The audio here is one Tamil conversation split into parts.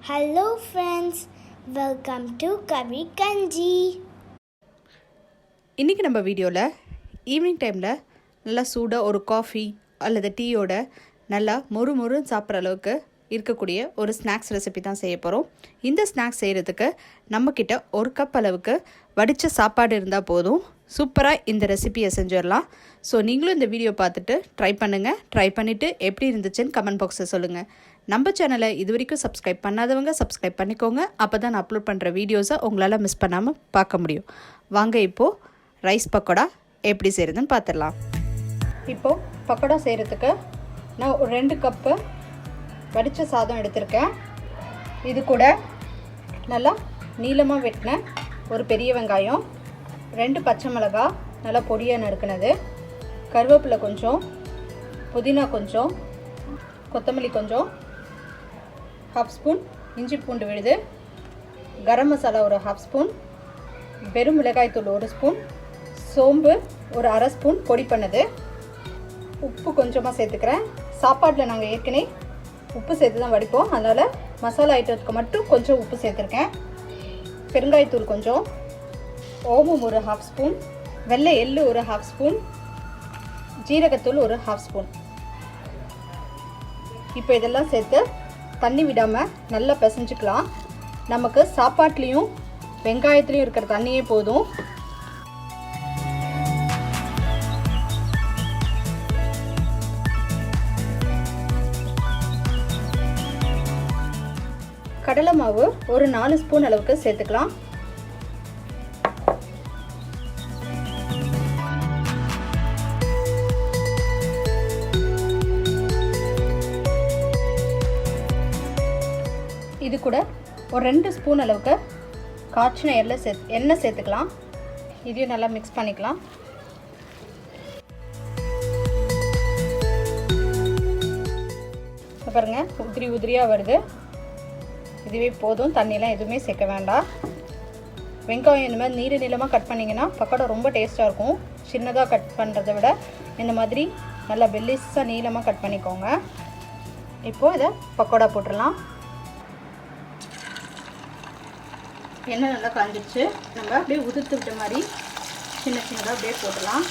Hello friends, welcome to Karikanchi. இன்றைக்கி நம்ம வீடியோவில் ஈவினிங் டைமில் நல்லா சூடாக ஒரு காஃபி அல்லது டீயோட நல்லா மொறு சாப்பிட்ற அளவுக்கு இருக்கக்கூடிய ஒரு ஸ்நாக்ஸ் ரெசிபி தான் செய்ய போகிறோம். இந்த ஸ்நாக்ஸ் செய்கிறதுக்கு நம்மக்கிட்ட ஒரு கப் அளவுக்கு வடித்த சாப்பாடு இருந்தால் போதும். சூப்பராக இந்த ரெசிபியை செஞ்சிடலாம். ஸோ நீங்களும் இந்த வீடியோ பார்த்துட்டு ட்ரை பண்ணுங்கள். ட்ரை பண்ணிவிட்டு எப்படி இருந்துச்சுன்னு கமெண்ட் பாக்ஸில் சொல்லுங்கள். நம்ம சேனலை இது வரைக்கும் சப்ஸ்கிரைப் பண்ணாதவங்க சப்ஸ்கிரைப் பண்ணிக்கோங்க. அப்போ தான் நான் அப்லோட் பண்ணுற வீடியோஸை உங்களால் மிஸ் பண்ணாமல் பார்க்க முடியும். வாங்க இப்போது ரைஸ் பக்கோடா எப்படி செய்கிறதுன்னு பார்த்துடலாம். இப்போது பக்கோடா செய்கிறதுக்கு நான் ஒரு 2 கப்பு வடித்த சாதம் எடுத்திருக்கேன். இது கூட நல்லா நீளமாக வெட்டின ஒரு பெரிய வெங்காயம், 2 பச்சை மிளகாய் நல்லா பொடியாக நறுக்குனது, கருவேப்பிலை கொஞ்சம், புதினா கொஞ்சம், கொத்தமல்லி கொஞ்சம், 1/2 ஸ்பூன் இஞ்சி பூண்டு விழுது, கரம் மசாலா ஒரு 1/2 ஸ்பூன், வெறும் மிளகாய்த்தூள் 1 ஸ்பூன், சோம்பு ஒரு 1/2 ஸ்பூன் பொடி பண்ணது, உப்பு கொஞ்சமாக சேர்த்துக்கிறேன். சாப்பாட்டில் நாங்கள் ஏற்கனவே உப்பு சேர்த்து தான் வடிப்போம், அதனால் மசாலா ஐட்டத்துக்கு மட்டும் கொஞ்சம் உப்பு சேர்த்துருக்கேன். பெருங்காயத்தூள் கொஞ்சம், ஓமம் ஒரு 1/2 ஸ்பூன், வெள்ளை எள்ளு ஒரு 1/2 ஸ்பூன், ஜீரகத்தூள் ஒரு 1/2 ஸ்பூன். இப்போ இதெல்லாம் சேர்த்து தண்ணி விடாமல் நல்லா பிசைஞ்சிக்கலாம். நமக்கு சாப்பாட்லேயும் வெங்காயத்துலேயும் இருக்கிற தண்ணியே போதும். கடலை மாவு ஒரு 4 ஸ்பூன் அளவுக்கு சேர்த்துக்கலாம். இது கூட ஒரு 2 ஸ்பூன் அளவுக்கு காய்ச்சின எண்ணெய் சேர்த்துக்கலாம். இதையும் நல்லா மிக்ஸ் பண்ணிக்கலாம். பாருங்க, உதிரியாக வருது. இதுவே போதும், தண்ணியெலாம் எதுவுமே சேர்க்க வேண்டாம். வெங்காயம் இந்த மாதிரி நீளமாக கட் பண்ணிங்கன்னா பக்கோடா ரொம்ப டேஸ்ட்டாக இருக்கும். சின்னதாக கட் பண்ணுறதை விட இந்த மாதிரி நல்லா பெல்லிஸாக நீளமாக கட் பண்ணிக்கோங்க. இப்போது இதை பக்கோடா போட்டுடலாம். எண்ணெய் நல்லா காஞ்சிடுச்சு. நம்ம அப்படியே உதிர்த்து விட்ட மாதிரி சின்னதாக அப்படியே போட்டுடலாம்.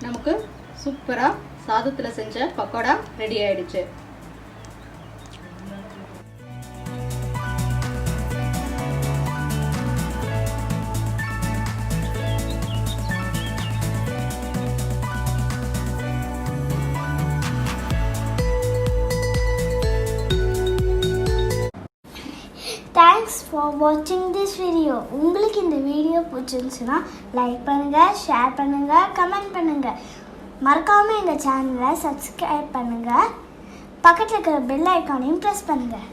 நமக்கு சூப்பராக சாதத்தில் செஞ்ச பக்கோடா ரெடி ஆயிடுச்சு. Thanks for watching this video. உங்களுக்கு இந்த வீடியோ பிடிச்சிருந்துச்சுன்னா லைக் பண்ணுங்கள், ஷேர் பண்ணுங்கள், கமெண்ட் பண்ணுங்கள். மறக்காமல் எங்கள் சேனலை சப்ஸ்கிரைப் பண்ணுங்கள். பக்கத்தில் இருக்கிற பெல் ஐக்கானையும் ப்ரெஸ் பண்ணுங்கள்.